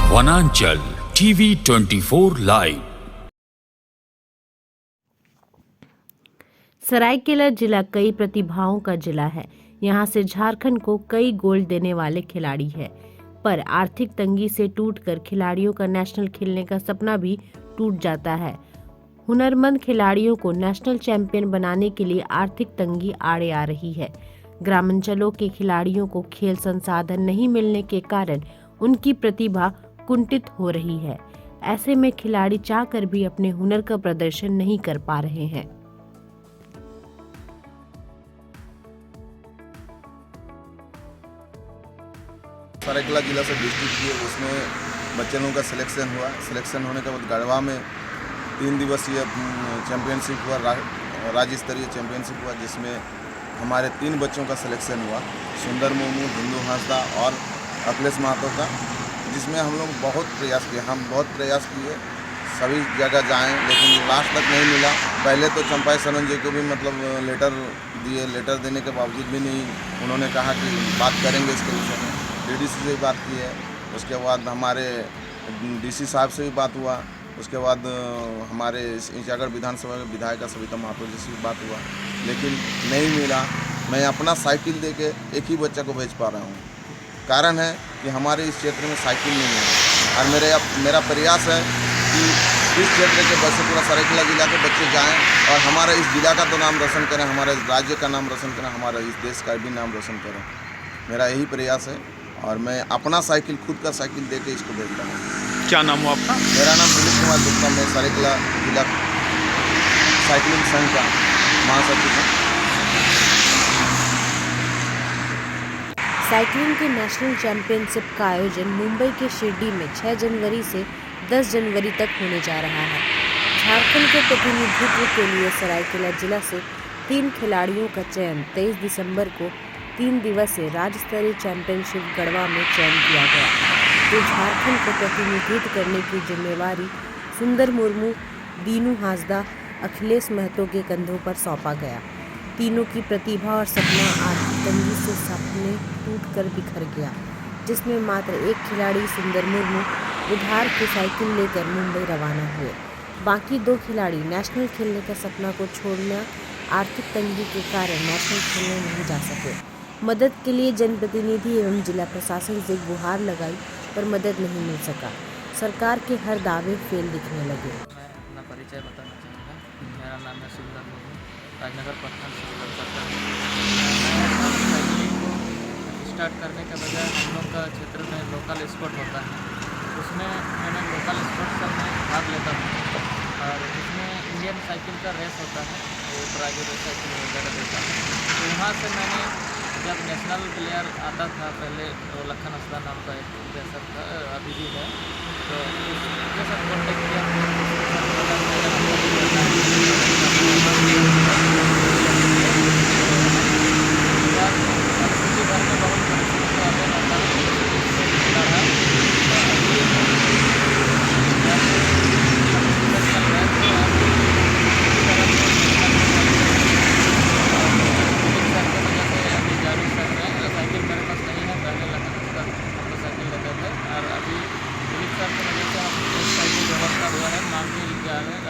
वनांचल TV 24 live. Seraikela जिला कई प्रतिभाओं का जिला है। यहाँ से झारखंड को कई गोल्ड देने वाले खिलाड़ी हैं, पर आर्थिक तंगी से टूटकर खिलाड़ियों का नेशनल खेलने का सपना भी टूट जाता है। हुनरमंद खिलाड़ियों को नेशनल चैंपियन बनाने के लिए आर्थिक तंगी आड़े आ रही है। ग्रामांचलों के खिलाड़ियों को खेल संसाधन नहीं मिलने के कारण उनकी प्रतिभा कुंठित हो रही है। ऐसे में खिलाड़ी चाहकर भी अपने हुनर का प्रदर्शन नहीं कर पा रहे हैं। सरायकेला जिला से डिस्ट्रिक्ट किए, उसमें बच्चे लोगों का सिलेक्शन हुआ। सिलेक्शन होने के बाद गढ़वा में 3 दिवसीय चैम्पियनशिप हुआ, राज्य स्तरीय चैम्पियनशिप हुआ, जिसमें हमारे 3 बच्चों का सिलेक्शन हुआ, सुंदर मुर्मू, हिंदू हांसदा और अखिलेश महतो का, जिसमें हम लोग बहुत प्रयास किए। हम बहुत प्रयास किए, सभी जगह जाएं, लेकिन लास्ट तक नहीं मिला। पहले तो चंपाई सरन जी को भी मतलब लेटर दिए, लेटर देने के बावजूद भी नहीं, उन्होंने कहा कि बात करेंगे इसके विषय में। डीडीसी से भी बात की है, उसके बाद हमारे डीसी साहब से भी बात हुआ, उसके बाद हमारे ईंचागढ़ विधानसभा के विधायक सविता महतो जी से भी बात हुआ, लेकिन नहीं मिला। मैं अपना साइकिल देके एक ही बच्चा को भेज पा रहा हूँ। कारण है कि हमारे इस क्षेत्र में साइकिल नहीं है, और मेरा प्रयास है कि इस क्षेत्र के बच्चे, पूरा सरायकेला जिला के बच्चे जाएं और हमारा इस जिला का तो नाम रोशन करें, हमारे राज्य का नाम रोशन करें, हमारा इस देश का भी नाम रोशन करें। मेरा यही प्रयास है, और मैं अपना साइकिल, खुद का साइकिल देके इसको भेज रहा हूँ। क्या नाम हो आपका? मेरा नाम दिलीप कुमार गुप्ता, मैं सरायकेला जिला साइकिलिंग संघ का महासचिव हूँ। साइकिलिंग के नेशनल चैंपियनशिप का आयोजन मुंबई के शिरडी में 6 जनवरी से 10 जनवरी तक होने जा रहा है। झारखंड के प्रतिनिधित्व के लिए सरायकेला जिला से 3 खिलाड़ियों का चयन 23 दिसंबर को 3 दिवसीय राज्य स्तरीय चैंपियनशिप गढ़वा में चयन किया गया, जो झारखंड को प्रतिनिधित्व करने की जिम्मेवारी सुंदर मुर्मू, दीनू हांसदा, अखिलेश महतो के कंधों पर सौंपा गया। तीनों की प्रतिभा और सपना आर्थिक तंगी से सपने टूटकर बिखर गया, जिसमें मात्र एक खिलाड़ी सुंदर मुर्मू उधार की साइकिल लेकर मुंबई रवाना हुए। बाकी 2 खिलाड़ी नेशनल खेलने का सपना को छोड़ना आर्थिक तंगी के कारण नेशनल खेलने नहीं जा सके। मदद के लिए जनप्रतिनिधि एवं जिला प्रशासन से गुहार लगाई, पर मदद नहीं मिल सका। सरकार के हर दावे फेल दिखने लगे। मैं अपना परिचय बताना चाहूँगा। मेरा नाम है सुंदर मुर्मू, राजनगर पटना से बिलोंग करता हूँ। साइकिलिंग को स्टार्ट करने के बजाय हम लोग का क्षेत्र में लोकल स्पोर्ट होता है, उसमें मैंने लोकल स्पोर्ट्स सब में भाग लेता हूँ, और उसमें इंडियन साइकिल का रेस होता है, वो प्राइवेट साइकिल वगैरह देता है। तो वहाँ से मैंने जब नेशनल प्लेयर आता था, पहले तो लखन हंसदा नाम का एक रेसर था, अभी भी है, तो उसके साथ कॉन्टेक्ट किया।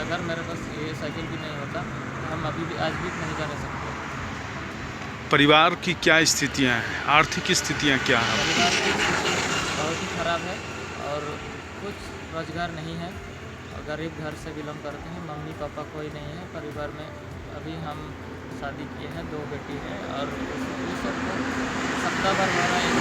अगर मेरे पास ये साइकिल भी नहीं होता तो हम अभी भी आज भी नहीं जा सकते। परिवार की क्या स्थितियां हैं, आर्थिक स्थितियां क्या हैं? परिवार की स्थिति बहुत ही खराब है और कुछ रोजगार नहीं है, और गरीब घर से बिलोंग करते हैं। मम्मी पापा कोई नहीं है परिवार में। अभी हम शादी किए हैं, 2 बेटी हैं, और उस सबको सप्ताह भर हमारा एक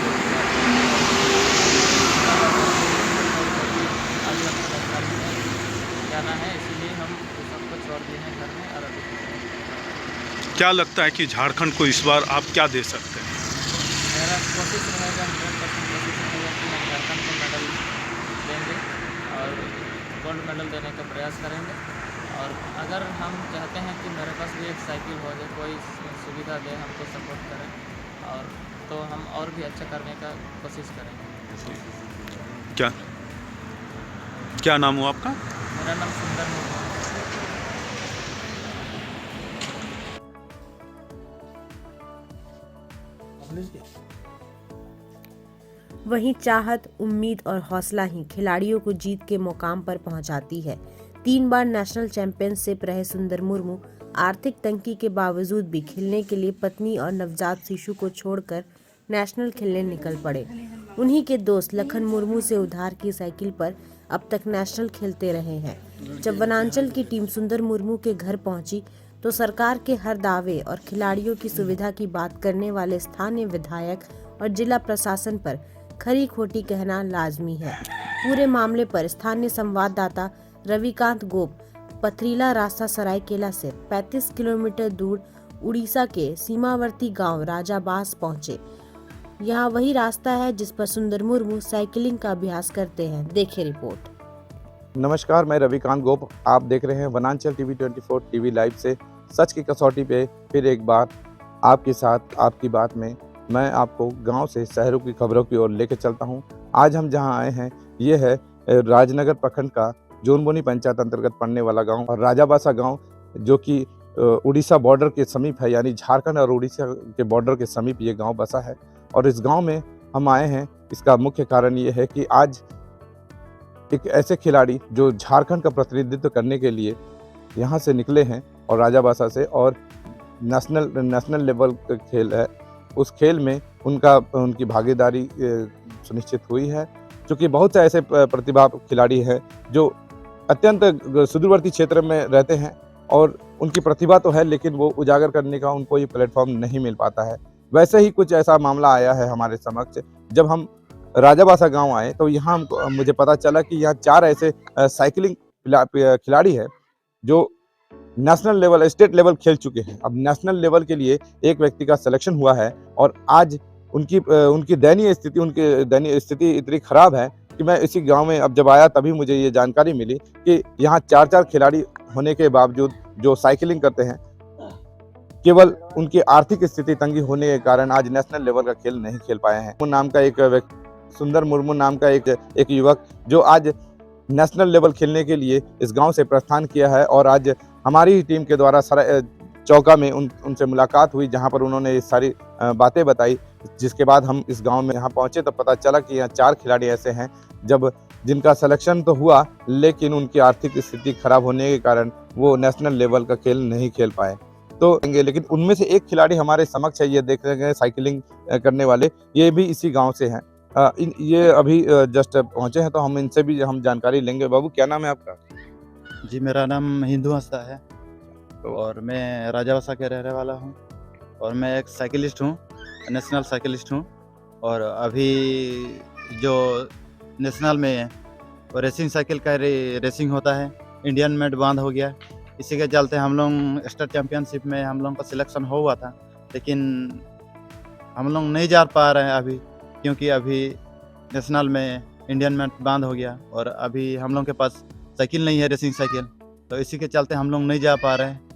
जाना है, इसीलिए हम सबको छोड़ दिए हैं घर में। और अभी क्या लगता है कि झारखंड को इस बार आप क्या दे सकते हैं? मेरा कोशिश रहेगा, 100% कोशिश रहेगा कि हम झारखंड को मेडल देंगे और गोल्ड मेडल देने का प्रयास करेंगे। और अगर हम चाहते हैं कि मेरे पास भी एक साइकिल हो जाए, कोई सुविधा दे, हमको सपोर्ट करें, और तो हम और भी अच्छा करने का कोशिश करेंगे। क्या नाम हुआ आपका? मेरा नाम सुंदर मुर्मू है। वहीं चाहत, उम्मीद और हौसला ही खिलाड़ियों को जीत के मुकाम पर पहुंचाती है। 3 बार नेशनल चैंपियनशिप रहे सुंदर मुर्मू आर्थिक तंगी के बावजूद भी खेलने के लिए पत्नी और नवजात शिशु को छोड़कर नेशनल खेलने निकल पड़े। उन्हीं के दोस्त लखन मुर्मू से उधार की साइकिल पर अब तक नेशनल खेलते रहे हैं। जब वनांचल की टीम सुंदर मुर्मू के घर पहुंची तो सरकार के हर दावे और खिलाड़ियों की सुविधा की बात करने वाले स्थानीय विधायक और जिला प्रशासन पर खरी खोटी कहना लाजमी है। पूरे मामले पर स्थानीय संवाददाता रविकांत गोप पथरीला रास्ता सरायकेला से 35 किलोमीटर दूर उड़ीसा के सीमावर्ती गांव राजाबास पहुंचे। यहां वही रास्ता है जिस पर सुंदर मुर्मू साइकिलिंग का अभ्यास करते हैं। देखें रिपोर्ट। नमस्कार, मैं रविकांत गोप। आप देख रहे हैं वनांचल टीवी 24 टीवी लाइव से सच की कसौटी पे फिर एक बार आपके साथ आपकी बात में मैं आपको गांव से शहरों की खबरों की ओर लेकर चलता हूं। आज हम जहां आए हैं ये है राजनगर प्रखंड का जोनबोनी पंचायत अंतर्गत पड़ने वाला गांव और राजाबासा गांव, जो कि उड़ीसा बॉर्डर के समीप है, यानी झारखंड और उड़ीसा के बॉर्डर के समीप ये गाँव बसा है। और इस गाँव में हम आए हैं, इसका मुख्य कारण ये है कि आज एक ऐसे खिलाड़ी जो झारखंड का प्रतिनिधित्व करने के लिए यहाँ से निकले हैं और राजाबासा से, और नेशनल लेवल का खेल है, उस खेल में उनकी भागीदारी सुनिश्चित हुई है। क्योंकि बहुत से ऐसे प्रतिभा खिलाड़ी हैं जो अत्यंत सुदूरवर्ती क्षेत्र में रहते हैं और उनकी प्रतिभा तो है, लेकिन वो उजागर करने का उनको ये प्लेटफॉर्म नहीं मिल पाता है। वैसे ही कुछ ऐसा मामला आया है हमारे समक्ष। जब हम राजाबासा गांव आए तो यहाँ मुझे पता चला कि यहाँ 4 ऐसे साइकिलिंग खिलाड़ी हैं जो नेशनल लेवल, स्टेट लेवल खेल चुके हैं। अब नेशनल लेवल के लिए एक व्यक्ति का सिलेक्शन हुआ है और आज उनकी दयनीय स्थिति इतनी खराब है कि मैं इसी गांव में अब जब आया तभी मुझे ये जानकारी मिली कि यहाँ 4 खिलाड़ी होने के बावजूद जो साइकिलिंग करते हैं, केवल उनकी आर्थिक स्थिति तंगी होने के कारण आज नेशनल लेवल का खेल नहीं खेल पाए हैं। सुंदर मुर्मू नाम का एक युवक जो आज नेशनल लेवल खेलने के लिए इस गांव से प्रस्थान किया है और आज हमारी टीम के द्वारा चौका में उनसे मुलाकात हुई, जहां पर उन्होंने ये सारी बातें बताई। जिसके बाद हम इस गांव में यहाँ पहुंचे तो पता चला कि यहाँ 4 खिलाड़ी ऐसे हैं जिनका सिलेक्शन तो हुआ, लेकिन उनकी आर्थिक स्थिति खराब होने के कारण वो नेशनल लेवल का खेल नहीं खेल पाए। तो लेकिन उनमें से एक खिलाड़ी हमारे समक्ष है, ये देख रहे हैं साइकिलिंग करने वाले, ये भी इसी गाँव से हैं। ये अभी जस्ट पहुंचे हैं तो हम इनसे भी जानकारी लेंगे। बाबू, क्या नाम है आपका? जी, मेरा नाम हिंदू हंसदा है और मैं राजाबासा के रहने वाला हूँ और मैं एक साइकिलिस्ट हूँ, नेशनल साइकिलिस्ट हूँ। और अभी जो नेशनल में रेसिंग साइकिल का रेसिंग होता है, इंडियन मेड बांध हो गया, इसी के चलते हम लोग स्टेट चैम्पियनशिप में हम लोग का सिलेक्शन हुआ था, लेकिन हम लोग नहीं जा पा रहे हैं अभी, क्योंकि अभी नेशनल में इंडियन मेड बांध हो गया और अभी हम लोग के पास साइकिल नहीं है, रेसिंग साइकिल, तो इसी के चलते हम लोग नहीं जा पा रहे हैं।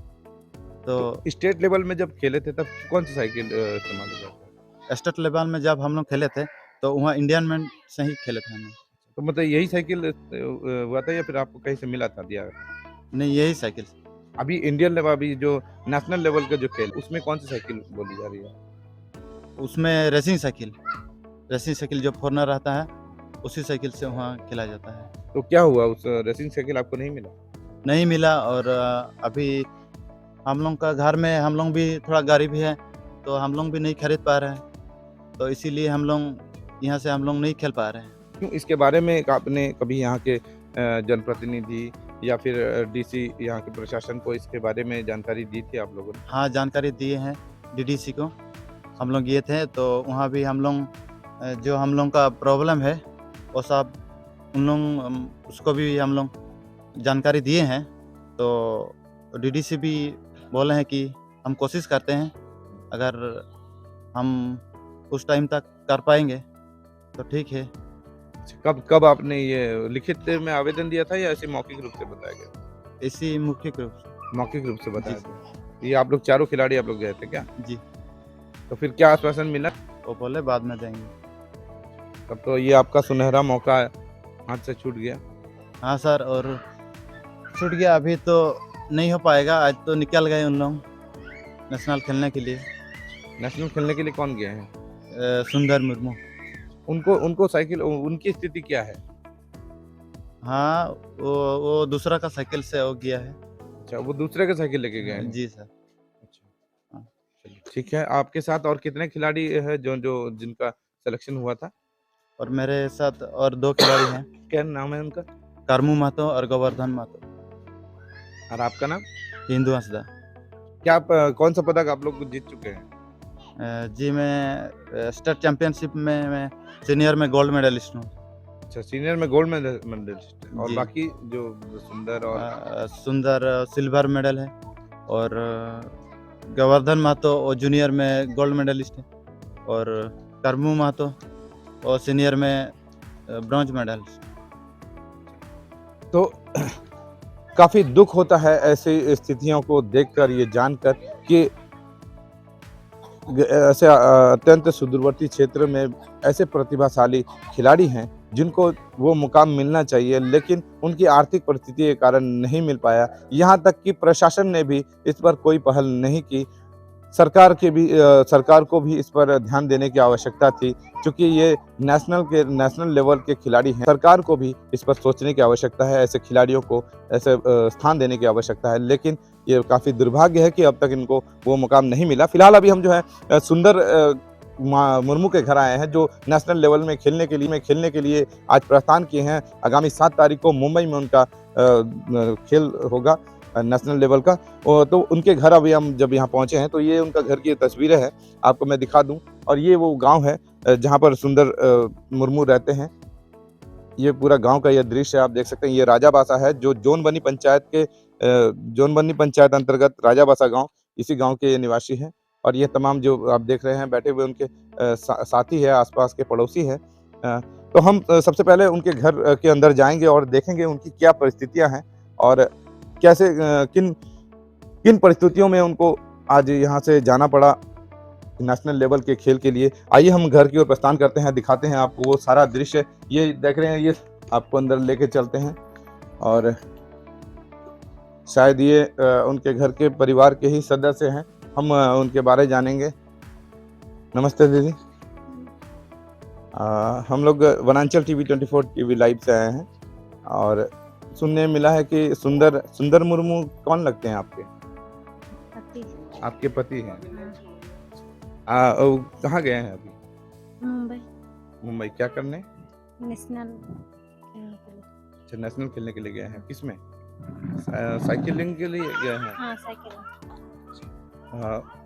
तो स्टेट लेवल में जब खेले थे तब कौन सी साइकिल इस्तेमाल किया? स्टेट लेवल में जब हम लोग खेले थे तो वहाँ इंडियन मेड से ही खेले थे हम लोग। तो मतलब यही साइकिल हुआ था या फिर आपको कहीं से मिला था, दिया? नहीं, यही साइकिल। अभी इंडियन लेवल, अभी जो नेशनल लेवल का जो खेल, उसमें कौन सी साइकिल बोली जा रही है? उसमें रेसिंग साइकिल जो फॉरनर रहता है उसी साइकिल से वहाँ खेला जाता है। तो क्या हुआ, उस रेसिंग साइकिल आपको नहीं मिला? नहीं मिला, और अभी हम लोग का घर में हम लोग भी थोड़ा गरीब है तो हम लोग भी नहीं खरीद पा रहे हैं, तो इसीलिए हम लोग यहाँ से हम लोग नहीं खेल पा रहे हैं। क्यों, इसके बारे में आपने कभी यहाँ के जनप्रतिनिधि या फिर डीसी, यहाँ के प्रशासन को इसके बारे में जानकारी दी थी आप लोगों ने? हाँ, जानकारी दिए हैं डीडीसी को। हम लोग ये थे तो वहाँ भी हम लोग जो हम लोग का प्रॉब्लम है वो सब उन लोग उसको भी हम लोग जानकारी दिए हैं। तो डीडीसी भी बोले हैं कि हम कोशिश करते हैं, अगर हम उस टाइम तक कर पाएंगे तो ठीक है। कब आपने ये लिखित में आवेदन दिया था या ऐसे मौखिक रूप से बताया गया? इसी मौखिक रूप से बताया गया। ये आप लोग 4 खिलाड़ी आप लोग गए थे क्या? जी। तो फिर क्या आश्वासन मिला? वो बोले बाद में देंगे। तब तो ये आपका सुनहरा मौका हाथ से छूट गया। हाँ सर, और छूट गया, अभी तो नहीं हो पाएगा। आज तो निकल गए उन लोग नेशनल खेलने के लिए। नेशनल खेलने के लिए कौन गए हैं? सुंदर मुर्मू। उनको उनको साइकिल उनकी स्थिति क्या है? हाँ, वो दूसरा का साइकिल से हो गया है। अच्छा, वो दूसरे का साइकिल लेके गए हैं। जी सर। अच्छा, हाँ। चलिए ठीक है। आपके साथ और कितने खिलाड़ी है जो जो जिनका सिलेक्शन हुआ था? और मेरे साथ और 2 खिलाड़ी हैं, क्या नाम है उनका? करमू महतो और गोवर्धन महतो। और आपका नाम? हिंदू हंसदा। क्या आप कौन सा पदक आप लोग जीत चुके हैं? जी मैं स्टेट चैंपियनशिप में मैं सीनियर में गोल्ड मेडलिस्ट हूँ। अच्छा, सीनियर में गोल्ड मेडलिस्ट है। और जी। बाकी जो सुंदर और सुंदर सिल्वर मेडल है और गोवर्धन महतो वो जूनियर में गोल्ड मेडलिस्ट है और करमू महतो वो सीनियर में ब्रॉन्ज मेडलिस्ट। तो काफी दुख होता है ऐसी स्थितियों को देखकर, ये जानकर कि ऐसे अत्यंत सुदूरवर्ती क्षेत्र में ऐसे प्रतिभाशाली खिलाड़ी हैं जिनको वो मुकाम मिलना चाहिए, लेकिन उनकी आर्थिक परिस्थिति के कारण नहीं मिल पाया। यहाँ तक कि प्रशासन ने भी इस पर कोई पहल नहीं की। सरकार को भी इस पर ध्यान देने की आवश्यकता थी, क्योंकि ये नेशनल लेवल के खिलाड़ी हैं। सरकार को भी इस पर सोचने की आवश्यकता है, ऐसे खिलाड़ियों को ऐसे स्थान देने की आवश्यकता है। लेकिन ये काफ़ी दुर्भाग्य है कि अब तक इनको वो मुकाम नहीं मिला। फिलहाल अभी हम जो है सुंदर मुर्मू के घर आए हैं, जो नेशनल लेवल में खेलने के लिए आज प्रस्थान किए हैं। आगामी 7 तारीख को मुंबई में उनका खेल होगा नेशनल लेवल का। तो उनके घर अभी हम जब यहाँ पहुँचे हैं तो ये उनका घर की तस्वीरें हैं, आपको मैं दिखा दूँ। और ये वो गांव है जहाँ पर सुंदर मुर्मू रहते हैं। ये पूरा गांव का यह दृश्य आप देख सकते हैं। ये राजाबासा है, जो जोनबनी पंचायत अंतर्गत राजाबासा गांव, इसी गांव के ये निवासी हैं। और ये तमाम जो आप देख रहे हैं बैठे हुए उनके साथी है, आसपास के पड़ोसी हैं। तो हम सबसे पहले उनके घर के अंदर जाएंगे और देखेंगे उनकी क्या परिस्थितियां हैं और कैसे किन परिस्थितियों में उनको आज यहाँ से जाना पड़ा नेशनल लेवल के खेल के लिए। आइए हम घर की ओर प्रस्थान करते हैं, दिखाते हैं आपको वो सारा दृश्य। ये देख रहे हैं, ये आपको अंदर लेके चलते हैं और शायद ये उनके घर के परिवार के ही सदस्य हैं। हम उनके बारे जानेंगे। नमस्ते दीदी। हम लोग वनांचल टीवी 24 टीवी लाइव से आए हैं और सुनने में मिला है कि सुंदर मुर्मू कौन लगते हैं आपके? पति। आपके पति हैं। कहाँ गए हैं अभी? मुंबई क्या करने? नेशनल अच्छा, नेशनल खेलने के लिए गए हैं। किसमें? साइकिलिंग के लिए गए हैं। हाँ, साइकिल।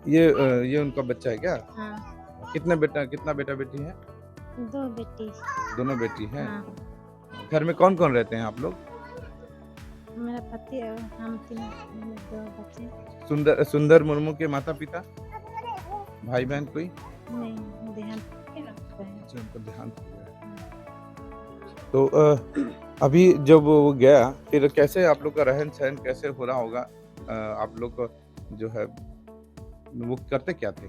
ये उनका बच्चा है क्या? हाँ। कितना बेटा बेटी है? 2 बेटी। दोनों बेटी हैं। हाँ। घर में कौन कौन रहते हैं आप लोग? मेरा पति और हम 2 बच्चे। सुंदर मुर्मू के माता पिता, भाई बहन कोई नहीं, देहांत हो गए। अच्छा, उनका देहांत हो गया। तो अभी जब वो गया फिर कैसे आप लोग का रहन सहन कैसे हो रहा होगा? आप लोग को जो है वो करते क्या थे?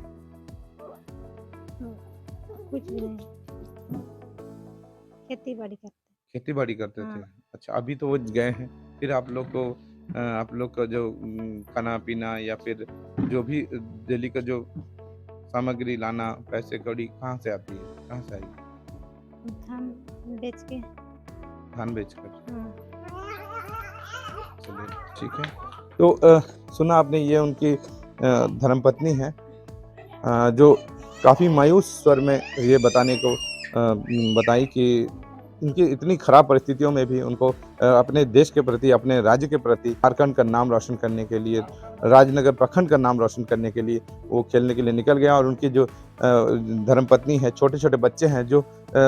कुछ भी नहीं, खेती बाड़ी करते थे। हाँ। अच्छा, अभी तो वो गए हैं, फिर आप लोग का जो खाना पीना या फिर जो भी डेली का जो सामग्री लाना, पैसे कौड़ी कहाँ से आती है? कहाँ से आई? धान बेच कर। हाँ। चलिए ठीक है। तो सुना आपने, ये उनकी धर्मपत्नी है जो काफ़ी मायूस स्वर में ये बताई कि इनकी इतनी खराब परिस्थितियों में भी उनको अपने देश के प्रति, अपने राज्य के प्रति झारखंड का नाम रोशन करने के लिए, राजनगर प्रखंड का नाम रोशन करने के लिए वो खेलने के लिए निकल गया। और उनकी जो धर्मपत्नी है, छोटे छोटे बच्चे हैं, जो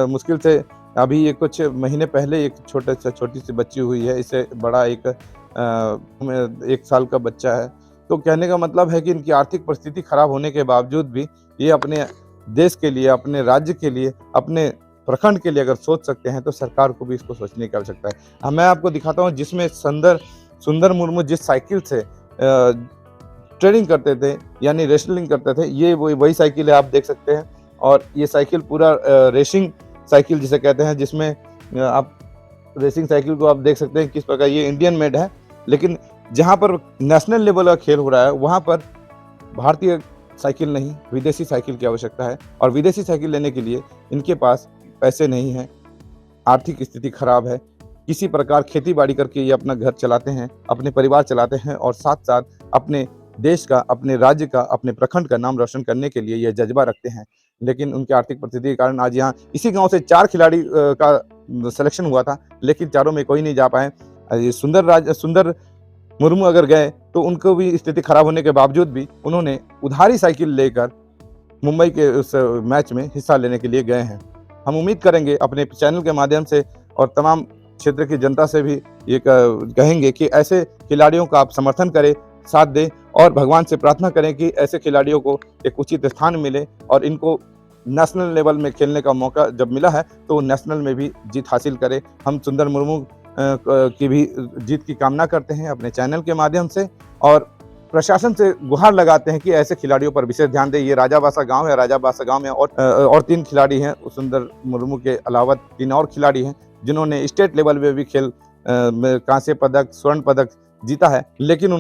मुश्किल से अभी ये कुछ महीने पहले एक छोटी सी बच्ची हुई है, इससे बड़ा एक साल का बच्चा है। तो कहने का मतलब है कि इनकी आर्थिक परिस्थिति खराब होने के बावजूद भी ये अपने देश के लिए, अपने राज्य के लिए, अपने प्रखंड के लिए अगर सोच सकते हैं तो सरकार को भी इसको सोचने की आवश्यकता है। मैं आपको दिखाता हूँ जिसमें सुंदर मुर्मू जिस साइकिल से ट्रेनिंग करते थे, यानी रेसलिंग करते थे, ये वही साइकिल है, आप देख सकते हैं। और ये साइकिल पूरा रेसिंग साइकिल जिसे कहते हैं, जिसमें आप रेसिंग साइकिल को आप देख सकते हैं किस प्रकार ये इंडियन मेड है। लेकिन जहाँ पर नेशनल लेवल का खेल हो रहा है वहाँ पर भारतीय साइकिल नहीं, विदेशी साइकिल की आवश्यकता है। और विदेशी साइकिल लेने के लिए इनके पास पैसे नहीं हैं, आर्थिक स्थिति खराब है, किसी प्रकार खेती बाड़ी करके ये अपना घर चलाते हैं, अपने परिवार चलाते हैं और साथ साथ अपने देश का, अपने राज्य का, अपने प्रखंड का नाम रोशन करने के लिए ये जज्बा रखते हैं। लेकिन उनकी आर्थिक परिस्थिति के कारण आज यहाँ इसी गांव से 4 खिलाड़ी का सिलेक्शन हुआ था, लेकिन चारों में कोई नहीं जा पाए। ये सुंदर मुर्मू अगर गए तो उनको भी स्थिति खराब होने के बावजूद भी उन्होंने उधारी साइकिल लेकर मुंबई के उस मैच में हिस्सा लेने के लिए गए हैं। हम उम्मीद करेंगे अपने चैनल के माध्यम से और तमाम क्षेत्र की जनता से भी ये कहेंगे कि ऐसे खिलाड़ियों का आप समर्थन करें, साथ दें और भगवान से प्रार्थना करें कि ऐसे खिलाड़ियों को एक उचित स्थान मिले और इनको नेशनल लेवल में खेलने का मौका जब मिला है तो नेशनल में भी जीत हासिल करे। हम सुंदर मुर्मू की भी जीत की कामना करते हैं अपने चैनल के माध्यम से और प्रशासन से गुहार लगाते हैं कि ऐसे खिलाड़ियों पर विशेष ध्यान दें। ये राजाबासा गांव है, राजाबासा गांव में और 3 खिलाड़ी हैं, सुंदर मुर्मू के अलावा 3 और खिलाड़ी हैं जिन्होंने स्टेट लेवल में भी खेल में कांस्य पदक, स्वर्ण पदक जीता है, लेकिन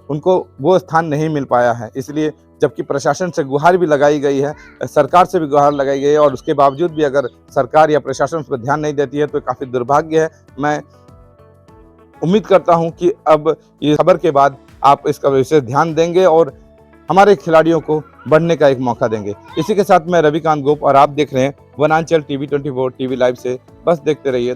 उनको वो स्थान नहीं मिल पाया है। इसलिए जबकि प्रशासन से गुहार भी लगाई गई है, सरकार से भी गुहार लगाई गई है और उसके बावजूद भी अगर सरकार या प्रशासन उस पर ध्यान नहीं देती है तो काफ़ी दुर्भाग्य है। मैं उम्मीद करता हूं कि अब ये खबर के बाद आप इसका विशेष ध्यान देंगे और हमारे खिलाड़ियों को बढ़ने का एक मौका देंगे। इसी के साथ मैं रविकांत गोप और आप देख रहे हैं वनांचल टीवी 24 टीवी लाइव से। बस देखते रहिए।